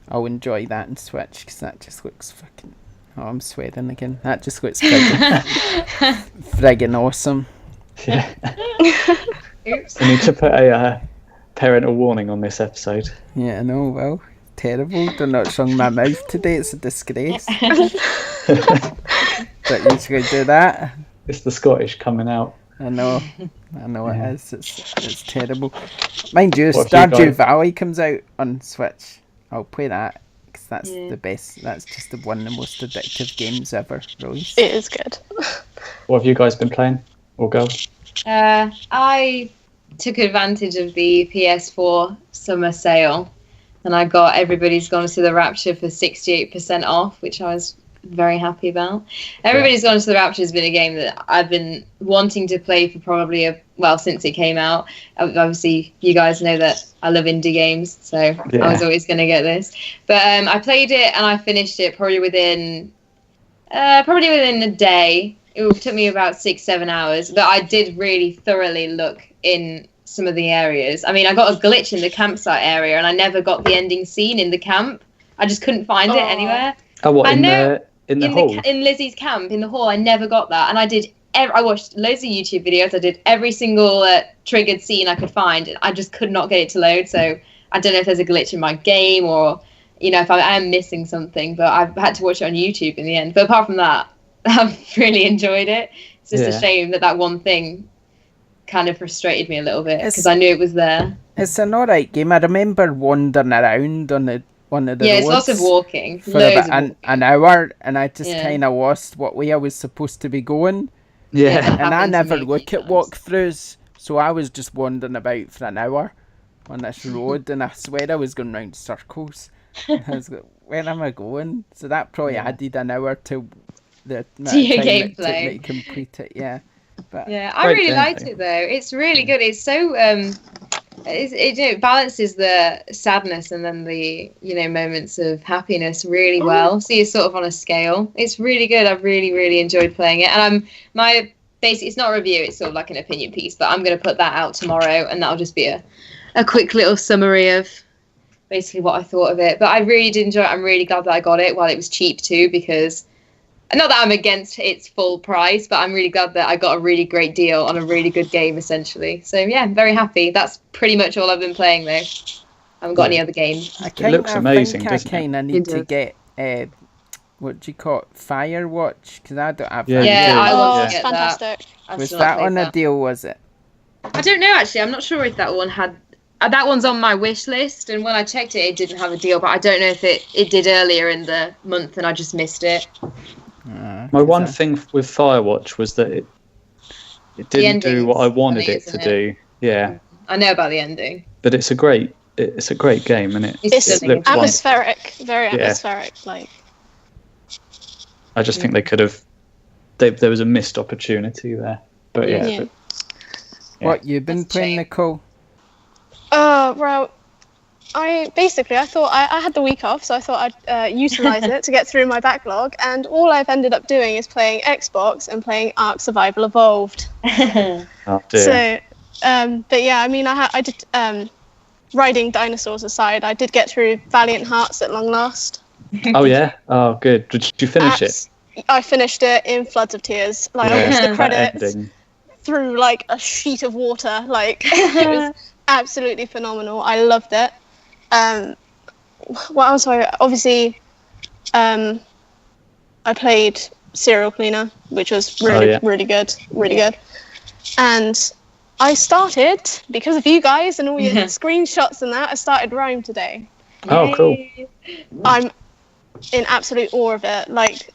I'll enjoy that in Switch because that just looks fucking... Oh, I'm sweating again. That just looks friggin' awesome. Yeah. Oops. I need to put a parental warning on this episode. Yeah, I know. Well, terrible. Don't know what's wrong with my mouth today. It's a disgrace. Don't usually do that. It's the Scottish coming out. I know it is. It's terrible. Mind you, Stardew Valley comes out on Switch. I'll play that because that's the best. That's just one of the most addictive games ever released. It is good. What have you guys been playing, or girls? I took advantage of the PS4 summer sale and I got Everybody's Gone to the Rapture for 68% off, which I was very happy about. Everybody's Gone to the Rapture has been a game that I've been wanting to play for probably since it came out. Obviously, you guys know that I love indie games, so I was always going to get this. But I played it and I finished it probably within a day. It took me about 6-7 hours, but I did really thoroughly look in some of the areas. I mean, I got a glitch in the campsite area, and I never got the ending scene in the camp. I just couldn't find it anywhere. Oh, what, in the hall? In Lizzie's camp, in the hall, I never got that. And I watched loads of YouTube videos. I did every single triggered scene I could find. And I just could not get it to load. So I don't know if there's a glitch in my game or, if I am missing something. But I've had to watch it on YouTube in the end. But apart from that, I've really enjoyed it. It's just a shame that one thing kind of frustrated me a little bit because I knew it was there. It's an alright game. I remember wandering around on one of the roads. It's lots of walking. For about an hour, and I just kind of lost what way I was supposed to be going. Yeah. And I never look at walkthroughs, so I was just wandering about for an hour on this road, and I swear I was going round circles. I was like, where am I going? So that probably added an hour to the your time it took gameplay. me to complete it. Yeah. But I really liked it though. It's really good. It's so it balances the sadness and then the moments of happiness really well. So you're sort of on a scale. It's really good. I've really, really enjoyed playing it. And it's not a review. It's sort of like an opinion piece. But I'm going to put that out tomorrow, and that'll just be a quick little summary of basically what I thought of it. But I really did enjoy it. I'm really glad that I got it while it was cheap too, because. Not that I'm against its full price, but I'm really glad that I got a really great deal on a really good game, essentially. So, yeah, I'm very happy. That's pretty much all I've been playing, though. I haven't got any other games. It looks amazing, I doesn't it? kind of need to get, what do you call it, Firewatch? Because I don't have that. Yeah, I want to it's get fantastic. that. Was that on a deal, was it? I don't know, actually. I'm not sure if that one had... that one's on my wish list, and when I checked it, it didn't have a deal, but I don't know if it did earlier in the month and I just missed it. My one thing with Firewatch was that it didn't do what I wanted it to do. Yeah, I know about the ending, but it's a great game, and it's looks atmospheric, very atmospheric. Like, I just think they could have. There was a missed opportunity there, but yeah. What you've been playing, Nicole? Well, I thought I had the week off, so I thought I'd utilize it to get through my backlog, and all I've ended up doing is playing Xbox and playing Ark Survival Evolved. Oh dear. So, but yeah, I mean, I did, riding dinosaurs aside, I did get through Valiant Hearts at long last. Oh yeah? Oh good. Did you finish it? I finished it in floods of tears. Like, I watched the credits through like a sheet of water. Like, it was absolutely phenomenal. I loved it. What else? Obviously, I played Serial Cleaner, which was really good, good. And I started, because of you guys and all your screenshots and that, I started Rome today. Oh, cool. I'm in absolute awe of it. Like,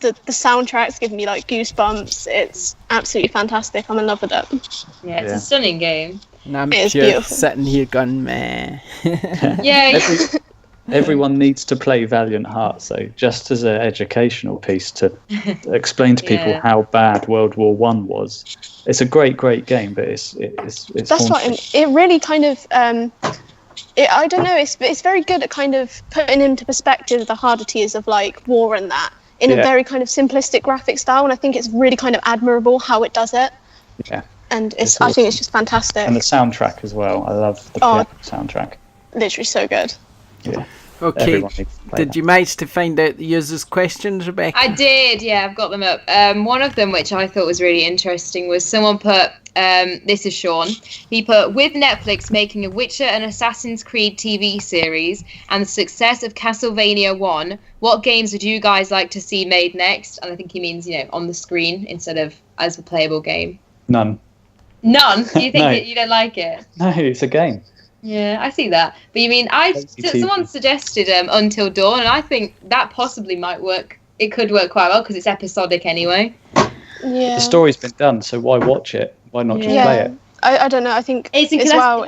the soundtrack's giving me like goosebumps. It's absolutely fantastic. I'm in love with it. Yeah, it's a stunning game. And I'm It's just beautiful. sitting here going, meh. Yeah. Everyone needs to play Valiant Hearts, though, just as an educational piece to explain to people how bad World War One was. It's a great game, but it's that's what it really kind of. I don't know. It's very good at kind of putting into perspective the hardities of like war and that in a very kind of simplistic graphic style, and I think it's really kind of admirable how it does it. Yeah. And It's I think awesome. it's just fantastic. And the soundtrack as well. I love the piano soundtrack. Literally so good. Yeah. Okay, Everyone needs to play did that. you manage to find out the users' questions, Rebecca? I did, yeah, I've got them up. One of them, which I thought was really interesting, was someone put, this is Sean, he put, with Netflix making a Witcher and Assassin's Creed TV series and the success of Castlevania 1, what games would you guys like to see made next? And I think he means, on the screen instead of as a playable game. None. None? You think No. you don't like it? No, it's a game. Yeah, I see that. But you mean, TV. someone suggested Until Dawn, and I think that possibly might work. It could work quite well because it's episodic anyway. Yeah. The story's been done, so why watch it? Why not just play it? I don't know. I think It's as well.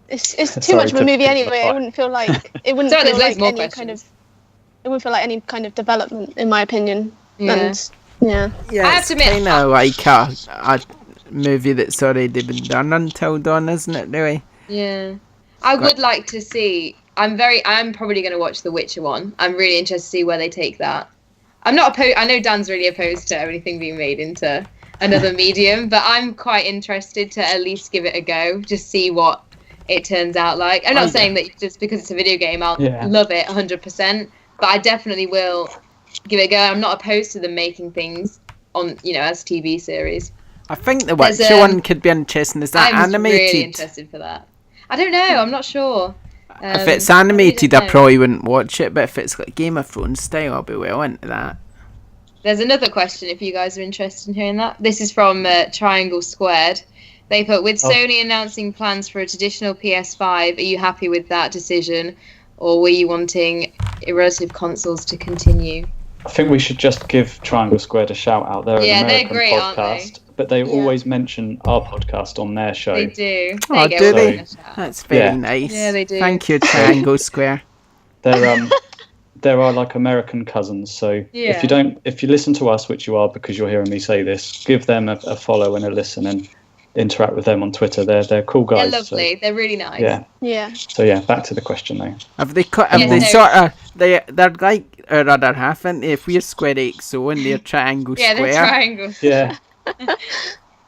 It's too Sorry much of a to movie pick anyway. the It wouldn't feel like Sorry, there's loads more any questions. kind of. It wouldn't feel like any kind of development, in my opinion. Yeah. And yeah. Yeah, I have it's to admit, kind of like a movie that's already been done until dawn, isn't it? Really? Yeah, I would like to see. I'm probably going to watch the Witcher one. I'm really interested to see where they take that. I'm not opposed. I know Dan's really opposed to everything being made into another medium, but I'm quite interested to at least give it a go, just see what it turns out like. I'm not saying that just because it's a video game, I'll love it 100%, but I definitely will give it a go. I'm not opposed to them making things on, as TV series. I think the Witcher one could be interesting. Is that animated? I'm really interested for that. I don't know. I'm not sure. If it's animated, I probably wouldn't watch it. But if it's like Game of Thrones style, I'll be well into that. There's another question if you guys are interested in hearing that. This is from Triangle Squared. They put, with Sony announcing plans for a traditional PS5, are you happy with that decision? Or were you wanting irrelative consoles to continue? I think we should just give Triangle Squared a shout out. They're an American they're great, podcast, aren't they? but they always mention our podcast on their show. They do. Oh, do they? That's very nice. Yeah, they do. Thank you, Triangle Square. There are like American cousins, so if you listen to us, which you are because you're hearing me say this, give them a follow and a listen and interact with them on Twitter. They're cool guys. They're lovely. So, they're really nice. Yeah. So back to the question though. Have they cut? They're like our other half, and if we're SquareXO and they're Triangle Square. Yeah, they're triangles. Yeah.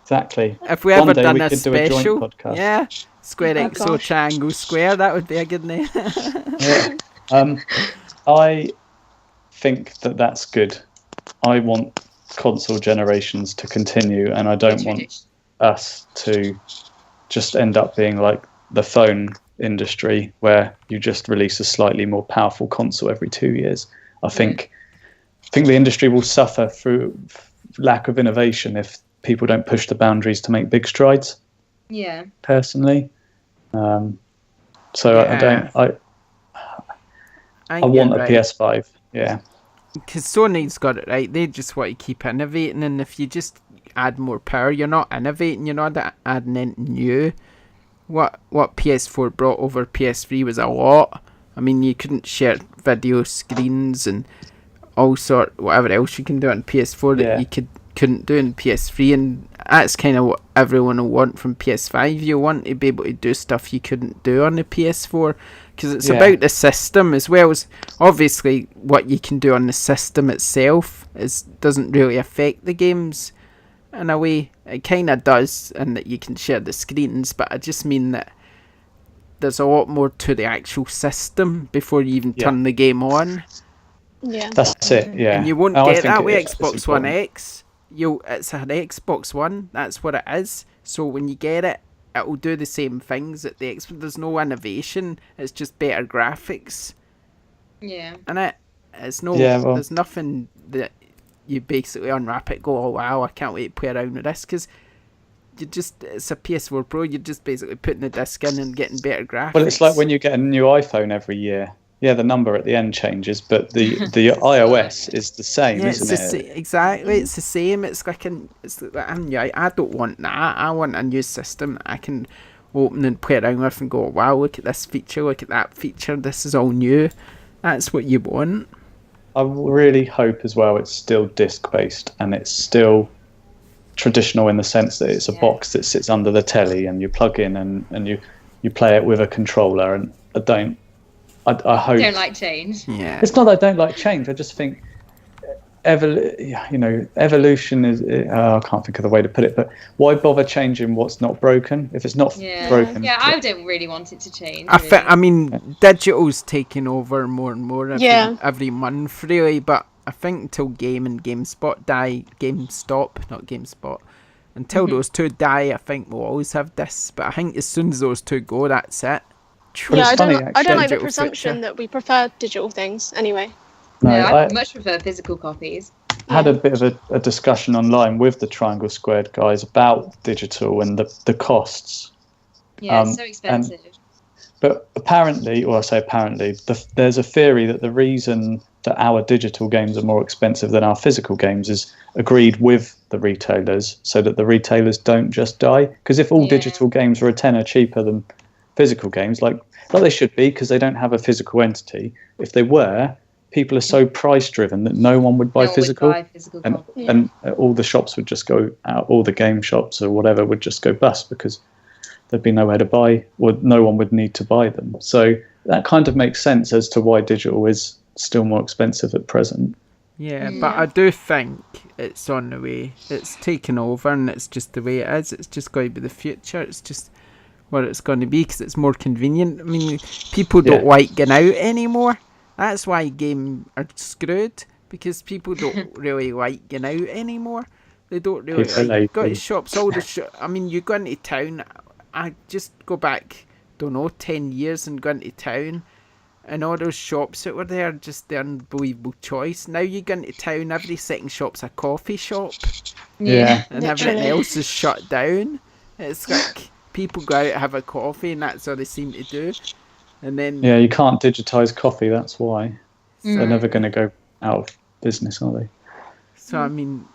Exactly. If we ever done we a could special, do a joint podcast. SquareXO Triangle Square, that would be a good name. I think that's good. I want console generations to continue, and I don't want us to just end up being like the phone industry where you just release a slightly more powerful console every 2 years. I think the industry will suffer through lack of innovation if people don't push the boundaries to make big strides. Yeah. Personally, I want a PS5. Yeah. Because Sony's got it right. They just want to keep innovating, and if you just add more power, you're not innovating. You're not adding anything new. What PS4 brought over PS3 was a lot. I mean, you couldn't share video screens and all sort whatever else you can do on PS4 that you couldn't do in PS3, and that's kind of what everyone will want from PS5. You want to be able to do stuff you couldn't do on the PS4, because it's about the system as well as obviously what you can do on the system itself doesn't really affect the games in a way. It kind of does, and that you can share the screens, but I just mean that there's a lot more to the actual system before you even turn the game on. Yeah, that's it. Yeah, and you won't get that with Xbox One X. It's an Xbox One. That's what it is. So when you get it, it will do the same things at the Xbox. There's no innovation. It's just better graphics. Yeah. And there's nothing that you basically unwrap it, go, oh wow, I can't wait to play around with this, because it's a PS4 Pro. You're just basically putting the disc in and getting better graphics. Well, it's like when you get a new iPhone every year. Yeah, the number at the end changes, but the iOS is the same, isn't it? Exactly, it's the same. It's like I don't want that. I want a new system that I can open and play around with and go, wow, look at this feature, look at that feature. This is all new. That's what you want. I really hope as well it's still disc-based and it's still traditional in the sense that it's a box that sits under the telly and you plug in and you play it with a controller. And I hope. Don't like change. Yeah. It's not that I don't like change. I just think evolution is. I can't think of the way to put it. But why bother changing what's not broken if it's not broken? Yeah, I don't really want it to change. I mean, digital's taking over more and more every month, really. But I think until GameStop, until those two die, I think we'll always have this. But I think as soon as those two go, that's it. Yeah, I don't like the presumption that we prefer digital things anyway. No, I much prefer physical copies. I had a bit of a discussion online with the Triangle Squared guys about digital and the costs. Yeah, it's so expensive. But apparently, there's a theory that the reason that our digital games are more expensive than our physical games is agreed with the retailers so that the retailers don't just die. Because if all digital games were a tenner cheaper than physical games like they should be, because they don't have a physical entity. If they were, people are so price driven that no one would buy physical, and all the shops would just go out, all the game shops or whatever would just go bust, because there'd be nowhere to buy, or no one would need to buy them. So that kind of makes sense as to why digital is still more expensive at present. Yeah, but I do think it's on the way. It's taken over, and it's just the way it is. It's just going to be the future. It's just what it's going to be, because it's more convenient. I mean, people don't like going out anymore. That's why games are screwed, because people don't really like going out anymore. They don't really go to shops. I mean, you go into town. I just go back, don't know, 10 years and go into town. And all those shops that were there, just the unbelievable choice. Now you go into town, every second shop's a coffee shop. Yeah. And everything else is shut down. It's like people go out, have a coffee, and that's all they seem to do. And then you can't digitise coffee, that's why. They're never going to go out of business, are they? So, I mean,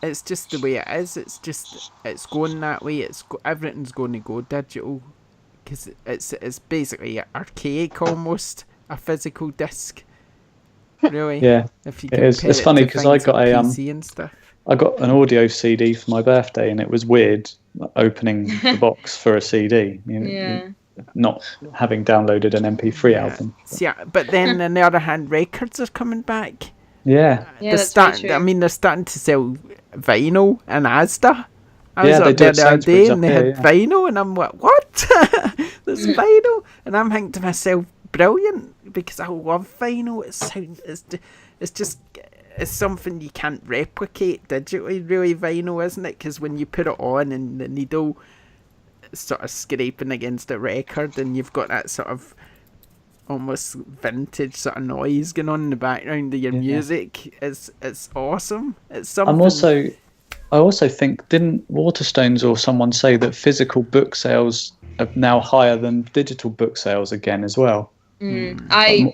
it's just the way it is. It's going that way. Everything's going to go digital. Because it's basically archaic almost, a physical disc, really. Yeah, if you it is. It's funny because I got PC and stuff. I got an audio CD for my birthday, and it was weird opening the box for a CD. Not having downloaded an MP3 album. Yeah, but then on the other hand, records are coming back. Yeah, they're starting. I mean, they're starting to sell vinyl and Asda. I was up there the other day and they had vinyl, and I'm like, what? There's vinyl? And I'm thinking to myself, brilliant, because I love vinyl. It's something you can't replicate digitally, really, vinyl, isn't it? Because when you put it on and the needle sort of scraping against the record, and you've got that sort of almost vintage sort of noise going on in the background of your music, it's awesome. It's something. I also think, didn't Waterstones or someone say that physical book sales are now higher than digital book sales again as well? I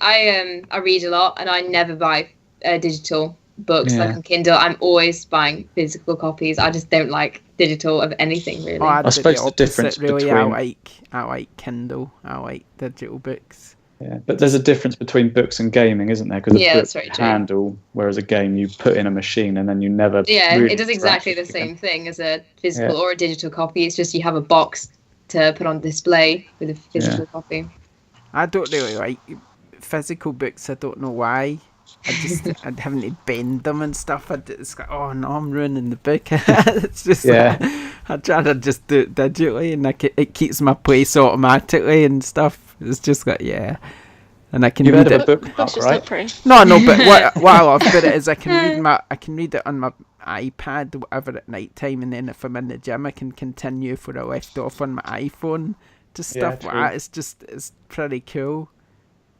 read a lot, and I never buy digital books like on Kindle. I'm always buying physical copies. I just don't like digital of anything, really. I suppose the difference between... I like Kindle. I like digital books. Yeah, but there's a difference between books and gaming, isn't there? Because a book handle, whereas a game you put in a machine and then you never. Yeah, really, it does exactly the same thing as a physical or a digital copy. It's just you have a box to put on display with a physical copy. I don't really like physical books. I don't know why. I'd having to bend them and stuff. It's like, oh no, I'm ruining the book. It's just I'd rather just do it digitally, and it keeps my place automatically and stuff. It's just like, and I can read it. Book, right? No, but what I love about it is I can read it on my iPad or whatever at night time, and then if I'm in the gym, I can continue for I left off on my iPhone. Just stuff like that. It's pretty cool.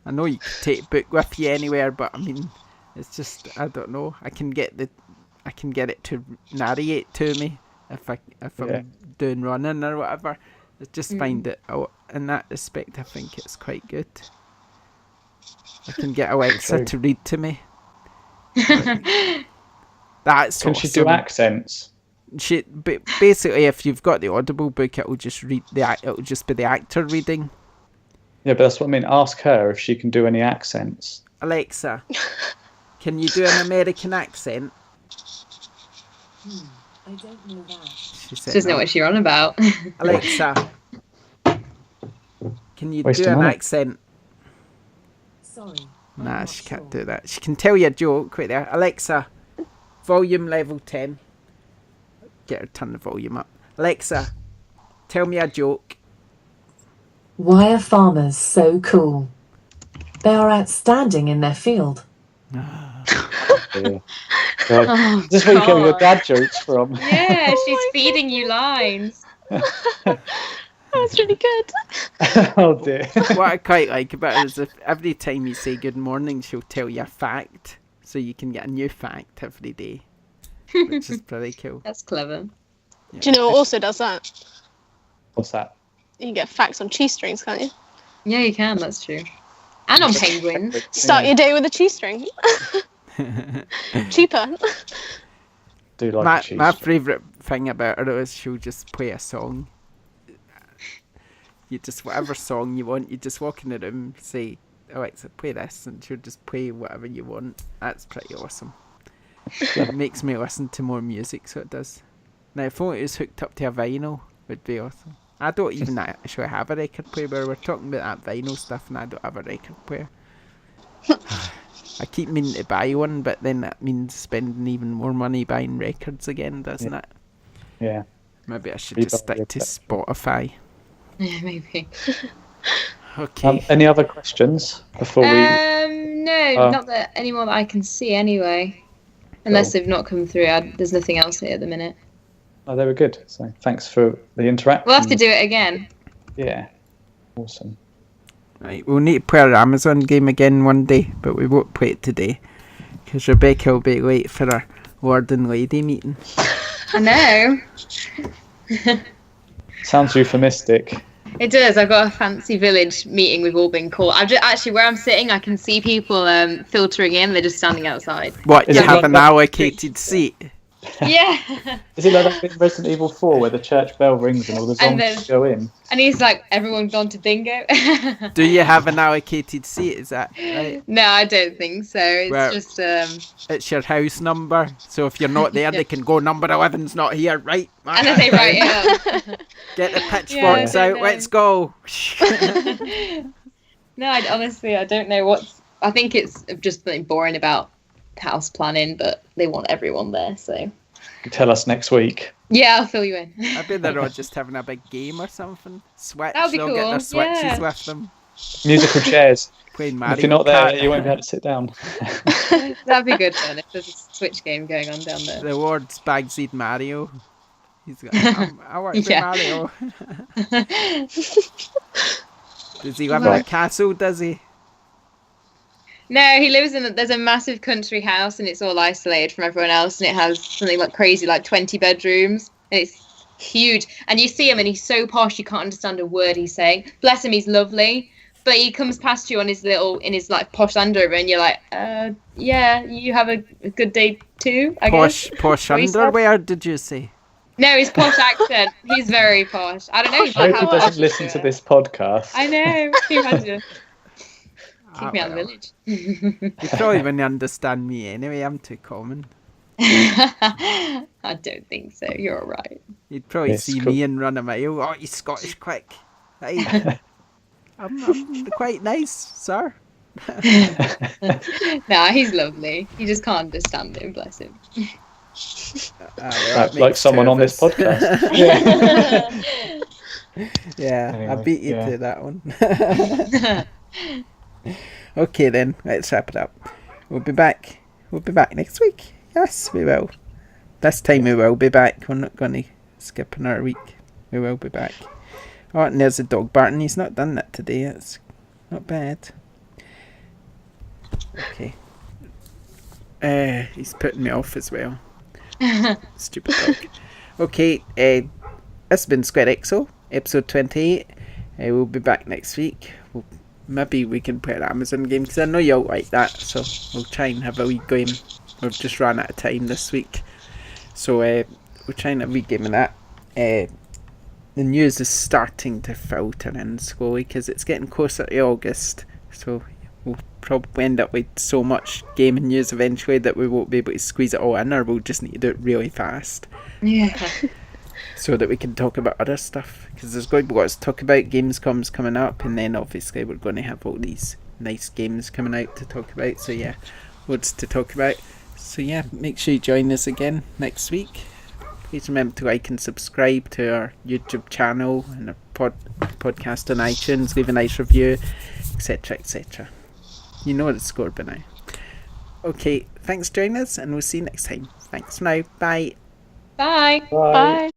I know you can take a book with you anywhere, but I mean, it's just, I don't know. I can get it to narrate to me if I'm doing running or whatever. I just find it, in that respect, I think it's quite good. I can get Alexa to read to me. That's can she do accents? But basically, if you've got the Audible book, it'll just be the actor reading. Yeah, but that's what I mean. Ask her if she can do any accents. Alexa, can you do an American accent? I don't know that. She doesn't know what you're on about. Alexa, can you do an accent? Sorry. Nah, she can't do that. She can tell you a joke right there. Alexa, volume level 10. Get her to turn the volume up. Alexa, tell me a joke. Why are farmers so cool? They are outstanding in their field. This is where you get your dad jokes from. Yeah, she's feeding you lines. That's really good. Oh dear. What I quite like about it is if every time you say good morning, she'll tell you a fact. So you can get a new fact every day. Which is pretty cool. That's clever. Yeah. Do you know what also does that? What's that? You can get facts on cheese strings, can't you? Yeah, you can. That's true. And on penguins. Start your day with a cheese string. Cheaper. Do like my favourite thing about her is she'll just play a song. You just, whatever song you want, you just walk in the room, say, Alexa, play this, and she'll just play whatever you want. That's pretty awesome. It makes me listen to more music, so it does. Now, if only it was hooked up to a vinyl, would be awesome. I don't even actually have a record player. We're talking about that vinyl stuff, and I don't have a record player. I keep meaning to buy one, but then that means spending even more money buying records again, doesn't it? Yeah. Maybe I should just stick to Spotify. Yeah, maybe. Okay. Any other questions before we? No, not that any more that I can see anyway. Unless they've not come through. There's nothing else here at the minute. Oh, they were good. So thanks for the interaction. We'll have to do it again. Yeah. Awesome. Right, we'll need to play our Amazon game again one day, but we won't play it today because Rebecca will be late for our Lord and Lady meeting. I know. Sounds euphemistic. It does. I've got a fancy village meeting. We've all been called. I've just, actually, where I'm sitting, I can see people filtering in. They're just standing outside. What, Is you it have like an that- allocated seat? Yeah. Is it like that in Resident Evil 4 where the church bell rings and all the zombies go in? And he's like, everyone's gone to bingo. Do you have an allocated seat? Is that right? No, I don't think so. It's Well, just It's your house number, so if you're not there, they can go, number 11's not here, right? and then they write it up. Get the pitchforks out, no. let's go. No, I don't know what's. I think it's just something boring about house planning, but they want everyone there, so. Tell us next week. Yeah, I'll fill you in. I bet they're all just having a big game or something. Switch, That would be they'll get their cool, switches yeah. with them. Musical chairs. Playing And if Mario you're not there, Kart. you won't be able to sit down. That'd be good fun if there's a Switch game going on down there. The Lord's Bagseed Mario. He's got, I work with Yeah. Mario. Does he live in a Right. castle, does he? No, he lives in. There's a massive country house, and it's all isolated from everyone else, and it has something like crazy, like 20 bedrooms, and it's huge. And you see him, and he's so posh, you can't understand a word he's saying. Bless him, he's lovely, but he comes past you on his like posh Land Rover, and you're like, yeah, you have a good day too, I guess. Posh What he said? underwear, did you say? No, his posh accent. He's very posh. I don't know. He's I like hope he half doesn't listen to this podcast. I know. Can you imagine? Keep me out of the well. village. You probably wouldn't understand me anyway, I'm too common. I don't think so. You're all right. You'd probably Yes, see cool. me and run a mile. Oh, you Scottish quick. Hey, I'm quite nice, sir. Nah, he's lovely. You just can't understand him. Bless him. That Like makes someone two on of this us. podcast. Yeah, I Anyway, beat you yeah. to that one. Okay then, let's wrap it up. We'll be back next week. Yes, we will. This time we will be back. We're not going to skip another week. We will be back. Oh, and there's a dog barking. He's not done that today. It's not bad. Okay. He's putting me off as well. Stupid dog. Okay, this has been SquareXO, episode 28. We'll be back next week. Maybe we can play an Amazon game, because I know you'll like that, so we'll try and have a wee game. We've just run out of time this week, so we'll try and have a wee game of that. The news is starting to filter in slowly, because it's getting closer to August, so we'll probably end up with so much gaming news eventually that we won't be able to squeeze it all in, or we'll just need to do it really fast. Yeah. So that we can talk about other stuff, because there's going to be lots to talk about. Gamescom's coming up, and then obviously we're going to have all these nice games coming out to talk about, so yeah, loads to talk about. So yeah, make sure you join us again next week. Please remember to like and subscribe to our YouTube channel and our podcast on iTunes, leave a nice review, etc, etc. You know the score by now. Okay, thanks for joining us, and we'll see you next time. Thanks for now, bye. Bye. Bye. Bye.